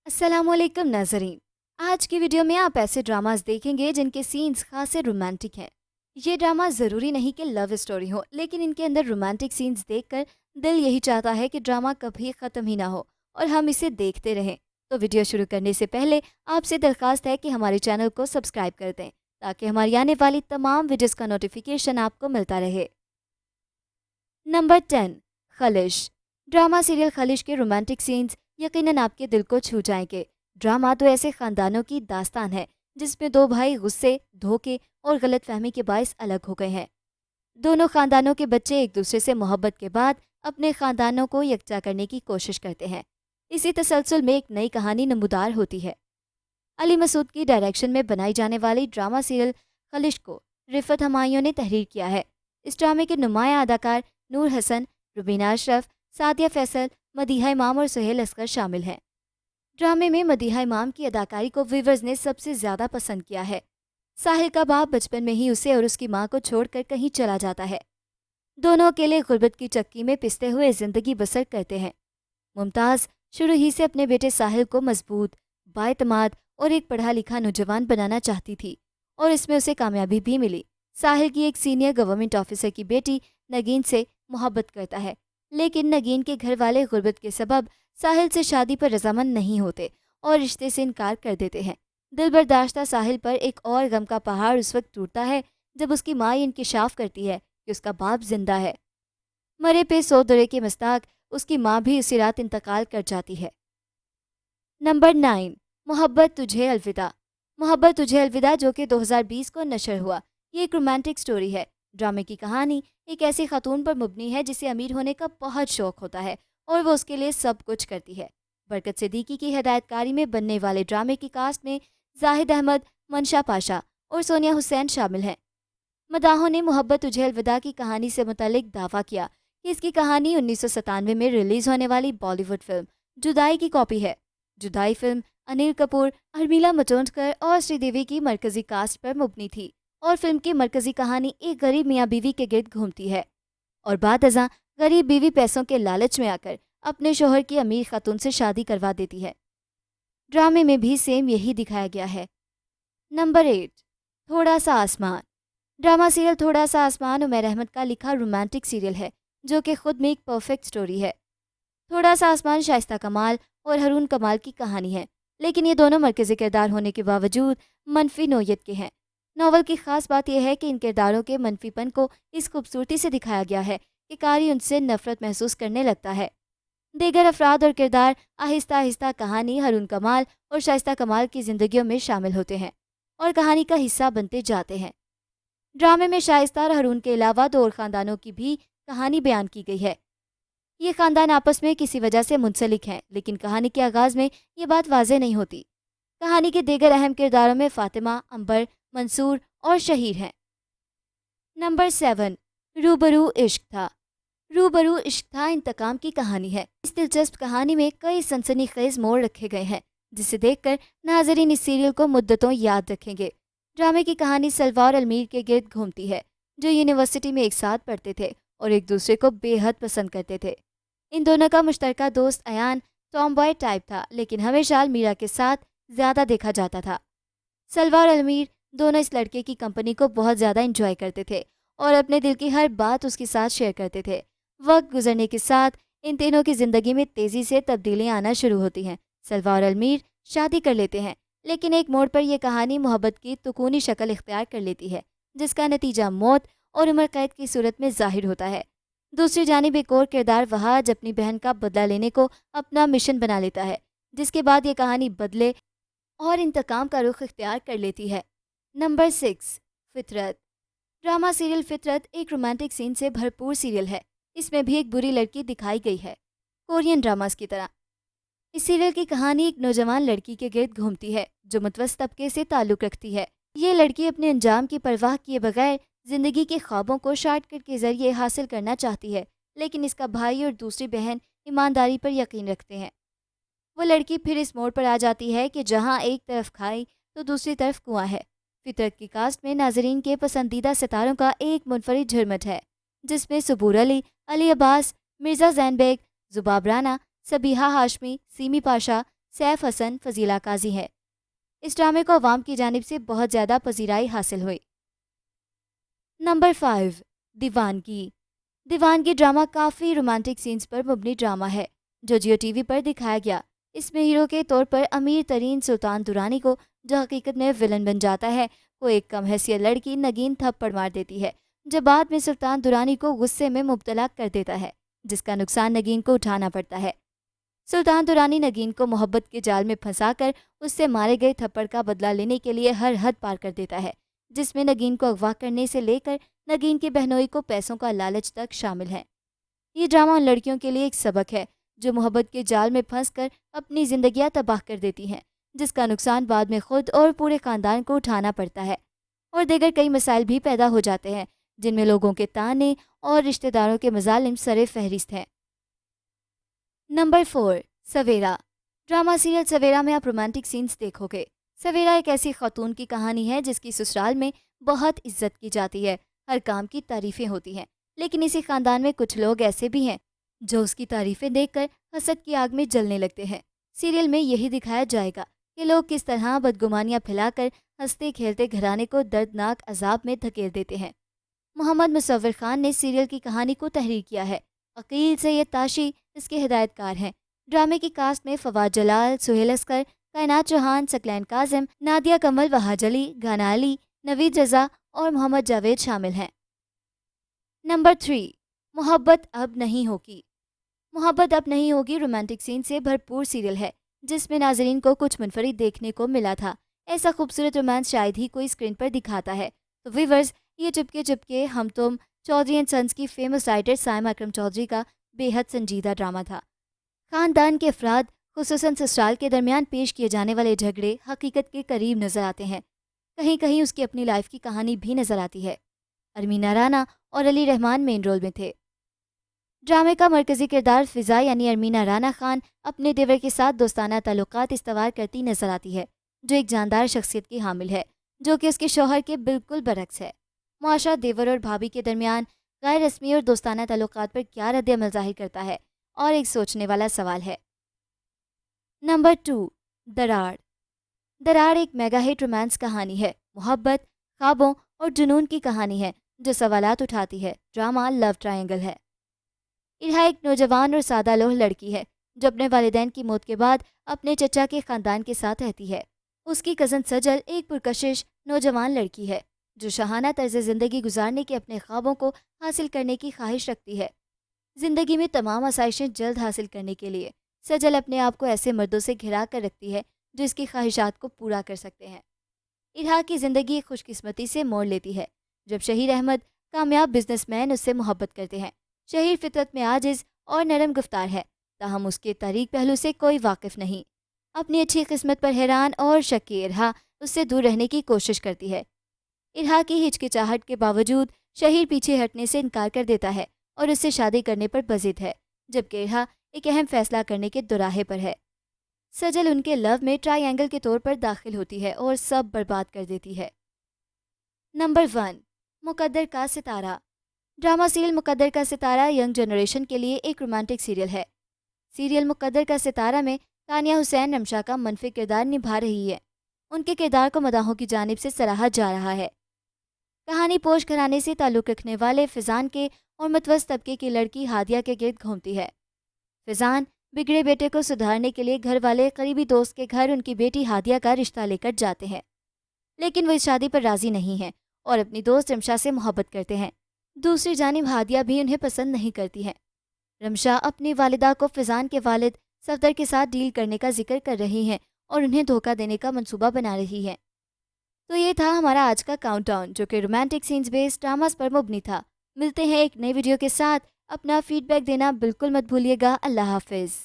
अस्सलाम वालेकुम नाजरीन। आज की वीडियो में आप ऐसे ड्रामास देखेंगे जिनके सीन्स खासे रोमांटिक हैं। ये ड्रामा ज़रूरी नहीं कि लव स्टोरी हो, लेकिन इनके अंदर रोमांटिक सीन्स देखकर दिल यही चाहता है कि ड्रामा कभी ख़त्म ही ना हो और हम इसे देखते रहें। तो वीडियो शुरू करने से पहले आपसे दरख्वास्त है कि हमारे चैनल को सब्सक्राइब कर दें ताकि हमारी आने वाली तमाम वीडियोस का नोटिफिकेशन आपको मिलता रहे। नंबर 10, खलिश। ड्रामा सीरियल खलिश के रोमांटिक सीन्स यकीनन आपके दिल को छू जाएंगे। ड्रामा तो ऐसे खानदानों की दास्तान है जिसमें दो भाई गुस्से, धोखे और गलतफहमी के बायस अलग हो गए हैं। दोनों खानदानों के बच्चे एक दूसरे से मोहब्बत के बाद अपने खानदानों को यकजा करने की कोशिश करते हैं। इसी तसलसल में एक नई कहानी नमूदार होती है। अली मसूद की डायरेक्शन में बनाई जाने वाली ड्रामा सीरियल खलिश को रिफत हमायूं ने तहरीर किया है। इस ड्रामे के नुमाया अदाकार नूर हसन, रुबीना अशरफ, सादिया फैसल, मदीहा इमाम और सुहेल अस्कर शामिल हैं। ड्रामे में मदीहा इमाम की अदाकारी को व्यूवर्स ने सबसे ज़्यादा पसंद किया है। साहिल का बाप बचपन में ही उसे और उसकी मां को छोड़कर कहीं चला जाता है। दोनों अकेले गुर्बत की चक्की में पिसते हुए ज़िंदगी बसर करते हैं। मुमताज़ शुरू ही से अपने बेटे साहिल को मजबूत, बाएतमाद और एक पढ़ा लिखा नौजवान बनाना चाहती थी और इसमें उसे कामयाबी भी मिली। साहिल की एक सीनियर गवर्नमेंट ऑफिसर की बेटी नगीन से मोहब्बत करता है, लेकिन नगीन के घर वाले गुर्बत के सबब साहिल से शादी पर रजामंद नहीं होते और रिश्ते से इनकार कर देते हैं। दिल बर्दाश्ता साहिल पर एक और गम का पहाड़ उस वक्त टूटता है जब उसकी माँ ये इंकिशाफ करती है कि उसका बाप जिंदा है। मरे पे 100 दरे के मस्ताक उसकी माँ भी उसी रात इंतकाल कर जाती है। नंबर 9, मोहब्बत तुझे अलविदा। मोहब्बत तुझे अलविदा जो कि 2020 को नशर हुआ, ये एक रोमांटिक स्टोरी है। ड्रामे की कहानी एक ऐसी खातून पर मुबनी है जिसे अमीर होने का बहुत शौक होता है और वो उसके लिए सब कुछ करती है। बरकत सिद्दीकी की हिदायतकारी में बनने वाले ड्रामे की कास्ट में जाहिद अहमद, मंशा पाशा और सोनिया हुसैन शामिल हैं। मदाहों ने मोहब्बत तुझे अलविदा की कहानी से मुतालिक दावा किया कि इसकी कहानी 1997 में रिलीज़ होने वाली बॉलीवुड फिल्म जुदाई की कॉपी है। जुदाई फिल्म अनिल कपूर, अर्मिला मटोंडकर और श्रीदेवी की मरकजी कास्ट पर मुबनी थी और फिल्म की मरकजी कहानी एक गरीब मियाँ बीवी के गिर्द घूमती है और बाद अज़ां गरीब बीवी पैसों के लालच में आकर अपने शोहर की अमीर खातून से शादी करवा देती है। ड्रामे में भी सेम यही दिखाया गया है। नंबर 8, थोड़ा सा आसमान। ड्रामा सीरियल थोड़ा सा आसमान उमैर अहमद का लिखा रोमांटिक सीरियल है जो कि खुद में एक परफेक्ट स्टोरी है। थोड़ा सा आसमान शाइस्ता कमाल और हरून कमाल की कहानी है, लेकिन ये दोनों मरकज़ी किरदार होने के बावजूद मनफी नोयत के हैं। नावल की ख़ास बात यह है कि इन किरदारों के मनफीपन को इस खूबसूरती से दिखाया गया है कि कारी उनसे नफ़रत महसूस करने लगता है। दीगर अफराद और किरदार आहिस्ता आहिस्ता कहानी हरून कमाल और शाइस्ता कमाल की ज़िंदगियों में शामिल होते हैं और कहानी का हिस्सा बनते जाते हैं। ड्रामे में शाइस्ता और हरून के अलावा दो और ख़ानदानों की भी कहानी बयान की गई है। ये ख़ानदान आपस में किसी वजह से मुंसलिक हैं, लेकिन कहानी के आगाज़ में ये बात वाज़ेह नहीं होती। कहानी के दीगर अहम किरदारों में फ़ातिमा, अंबर, मंसूर और शहीर हैं। नंबर 7, रूबरू इश्क था। रूबरू इश्क था इंतकाम की कहानी है। इस दिलचस्प कहानी में कई सनसनीखेज मोड़ रखे गए हैं जिसे देखकर नाजरीन इस सीरियल को मुद्दतों याद रखेंगे। ड्रामे की कहानी सलवा और अलमीर के गिर्द घूमती है जो यूनिवर्सिटी में एक साथ पढ़ते थे और एक दूसरे को बेहद पसंद करते थे। इन दोनों का मुश्तरका दोस्त अयान टॉम बॉय टाइप था, लेकिन हमेशा अलमीरा के साथ ज़्यादा देखा जाता था। सलवा और अलमीर दोनों इस लड़के की कंपनी को बहुत ज़्यादा इंजॉय करते थे और अपने दिल की हर बात उसके साथ शेयर करते थे। वक्त गुजरने के साथ इन तीनों की ज़िंदगी में तेज़ी से तब्दीलियाँ आना शुरू होती हैं। सलवा और अलमीर शादी कर लेते हैं, लेकिन एक मोड़ पर यह कहानी मोहब्बत की तुकूनी शक्ल इख्तियार कर लेती है जिसका नतीजा मौत और उम्र कैद की सूरत में ज़ाहिर होता है। दूसरी जानिब एक और किरदार वहाज अपनी बहन का बदला लेने को अपना मिशन बना लेता है, जिसके बाद ये कहानी बदले और इंतकाम का रुख इख्तियार कर लेती है। नंबर 6, फितरत। ड्रामा सीरियल फितरत एक रोमांटिक सीन से भरपूर सीरियल है। इसमें भी एक बुरी लड़की दिखाई गई है, कोरियन ड्रामास की तरह। इस सीरियल की कहानी एक नौजवान लड़की के गिर्द घूमती है जो मुतवस्सित तबके से ताल्लुक़ रखती है। ये लड़की अपने अंजाम की परवाह किए बगैर ज़िंदगी के ख्वाबों को शॉर्टकट के ज़रिए हासिल करना चाहती है, लेकिन इसका भाई और दूसरी बहन ईमानदारी पर यकीन रखते हैं। वो लड़की फिर इस मोड़ पर आ जाती है कि जहाँ एक तरफ खाई तो दूसरी तरफ कुआं है। फितरत की कास्ट में नाजरीन के पसंदीदा सितारों का एक मुनफरिद झरमट है जिसमें सबूर अली, अली अब्बास, मिर्ज़ा ज़ैन बेग, ज़ुबाब राना, सबीहा हाशमी, सीमी पाशा, سیف حسن فضیلہ قاضی ہے۔ اس ڈرامے کو عوام کی جانب سے بہت زیادہ پذیرائی حاصل ہوئی۔ نمبر 5، دیوانگی۔ دیوانگی ڈرامہ کافی رومانٹک سینز پر مبنی ڈرامہ ہے جو جیو ٹی وی پر دکھایا گیا۔ اس میں ہیرو کے طور پر امیر ترین سلطان درانی کو، جو حقیقت میں ولن بن جاتا ہے، کو ایک کم حیثیت لڑکی نگین تھپڑ مار دیتی ہے، جو بعد میں سلطان درانی کو غصے میں مبتلا کر دیتا ہے، جس کا نقصان نگین کو اٹھانا پڑتا ہے۔ سلطان درانی نگین کو محبت کے جال میں پھنسا کر اس سے مارے گئے تھپڑ کا بدلہ لینے کے لیے ہر حد پار کر دیتا ہے، جس میں نگین کو اغوا کرنے سے لے کر نگین کی بہنوئی کو پیسوں کا لالچ تک شامل ہے۔ یہ ڈرامہ ان لڑکیوں کے لیے ایک سبق ہے جو محبت کے جال میں پھنس کر اپنی زندگیاں تباہ کر دیتی ہیں، جس کا نقصان بعد میں خود اور پورے خاندان کو اٹھانا پڑتا ہے، اور دیگر کئی مسائل بھی پیدا ہو جاتے ہیں جن میں لوگوں کے طعنے اور رشتہ داروں کے مظالم سر فہرست ہیں۔ نمبر 4، سویرا۔ ڈرامہ سیریل سویرا میں آپ رومانٹک سینز دیکھو گے۔ سویرا ایک ایسی خاتون کی کہانی ہے جس کی سسرال میں بہت عزت کی جاتی ہے، ہر کام کی تعریفیں ہوتی ہیں، لیکن اسی خاندان میں کچھ لوگ ایسے بھی ہیں جو اس کی تعریفیں دیکھ کر حسد کی آگ میں جلنے لگتے ہیں۔ سیریل میں یہی دکھایا جائے گا کہ لوگ کس طرح بدگمانیاں پھیلا کر ہنستے کھیلتے گھرانے کو دردناک عذاب میں دھکیل دیتے ہیں۔ محمد مصور خان نے سیریل کی کہانی کو تحریر کیا ہے۔ عقیل سید تاشی اس کے ہدایت کار ہیں۔ ڈرامے کی کاسٹ میں فواد جلال، سہیل اصغر، کائنات چوہان، ثقلین کاظم، نادیہ کمل، وہاج علی، گانا علی، نوید رضا اور محمد جاوید شامل ہیں۔ نمبر 3، محبت اب نہیں ہوگی۔ محبت اب نہیں ہوگی رومانٹک سین سے بھرپور سیریل ہے جس میں ناظرین کو کچھ منفرد دیکھنے کو ملا تھا۔ ایسا خوبصورت رومانس شاید ہی کوئی اسکرین پر دکھاتا ہے۔ تو ویورز، یہ چپکے چپکے ہم تم چودھری اینڈ سنس کی فیمس رائٹر سائمہ اکرم چودھری کا بے حد سنجیدہ ڈرامہ تھا۔ خاندان کے افراد، خصوصاً سسرال کے درمیان پیش کیے جانے والے جھگڑے حقیقت کے قریب نظر آتے ہیں۔ کہیں کہیں اس کی اپنی لائف کی کہانی بھی نظر آتی ہے۔ ارمینا رانا اور علی رحمان مین رول میں تھے۔ ڈرامے کا مرکزی کردار فضا یعنی ارمینا رانا خان اپنے دیور کے ساتھ دوستانہ تعلقات استوار کرتی نظر آتی ہے، جو ایک جاندار شخصیت کی حامل ہے، جو کہ اس کے شوہر کے بالکل برعکس ہے۔ معاشرہ دیور اور بھابھی کے درمیان غیر رسمی اور دوستانہ تعلقات پر کیا رد عمل ظاہر کرتا ہے، اور ایک سوچنے والا سوال ہے۔ نمبر 2، دراڑ۔ دراڑ ایک میگا ہٹ رومانس کہانی ہے، محبت، خوابوں اور جنون کی کہانی ہے جو سوالات اٹھاتی ہے۔ ڈرامہ لو ٹرائنگل ہے۔ ارہا ایک نوجوان اور سادہ لوح لڑکی ہے جو اپنے والدین کی موت کے بعد اپنے چچا کے خاندان کے ساتھ رہتی ہے۔ اس کی کزن سجل ایک پرکشش نوجوان لڑکی ہے جو شاہانہ طرز زندگی گزارنے کے اپنے خوابوں کو حاصل کرنے کی خواہش رکھتی ہے۔ زندگی میں تمام آسائشیں جلد حاصل کرنے کے لیے سجل اپنے آپ کو ایسے مردوں سے گھرا کر رکھتی ہے جو اس کی خواہشات کو پورا کر سکتے ہیں۔ ارہا کی زندگی خوش قسمتی سے موڑ لیتی ہے جب شہیر احمد، کامیاب بزنس مین، اس سے محبت کرتے ہیں۔ شہیر فطرت میں عاجز اور نرم گفتار ہے، تاہم اس کے تاریک پہلو سے کوئی واقف نہیں۔ اپنی اچھی قسمت پر حیران اور شکی ارہا اس سے دور رہنے کی کوشش کرتی ہے۔ ارہا کی ہچکچاہٹ کے باوجود شہیر پیچھے ہٹنے سے انکار کر دیتا ہے اور اس سے شادی کرنے پر بضد ہے، جبکہ ارہا ایک اہم فیصلہ کرنے کے دوراہے پر ہے۔ سجل ان کے لو میں ٹرائی اینگل کے طور پر داخل ہوتی ہے اور سب برباد کر دیتی ہے۔ نمبر 1، مقدر کا ستارہ۔ ڈرامہ سیریل مقدر کا ستارہ ینگ جنریشن کے لیے ایک رومانٹک سیریل ہے۔ سیریل مقدر کا ستارہ میں تانیہ حسین رمشا کا منفی کردار نبھا رہی ہے۔ ان کے کردار کو مداحوں کی جانب سے سراہا جا رہا ہے۔ کہانی پوش گھرانے سے تعلق رکھنے والے فیضان کے اور متوسط طبقے کی لڑکی ہادیہ کے گرد گھومتی ہے۔ فیضان بگڑے بیٹے کو سدھارنے کے لیے گھر والے قریبی دوست کے گھر ان کی بیٹی ہادیہ کا رشتہ لے کر جاتے ہیں، لیکن وہ اس شادی پر راضی نہیں ہیں اور اپنی دوست رمشا سے محبت کرتے ہیں۔ دوسری جانب ہادیہ بھی انہیں پسند نہیں کرتی ہے۔ رمشا اپنی والدہ کو فیضان کے والد صفدر کے ساتھ ڈیل کرنے کا ذکر کر رہی ہیں اور انہیں دھوکہ دینے کا منصوبہ بنا رہی ہیں۔ تو یہ تھا ہمارا آج کا کاؤنٹ ڈاؤن جو کہ رومانٹک سینز بیسڈ ڈراماز پر مبنی تھا۔ ملتے ہیں ایک نئی ویڈیو کے ساتھ، اپنا فیڈ بیک دینا بالکل مت بھولیے گا۔ اللہ حافظ۔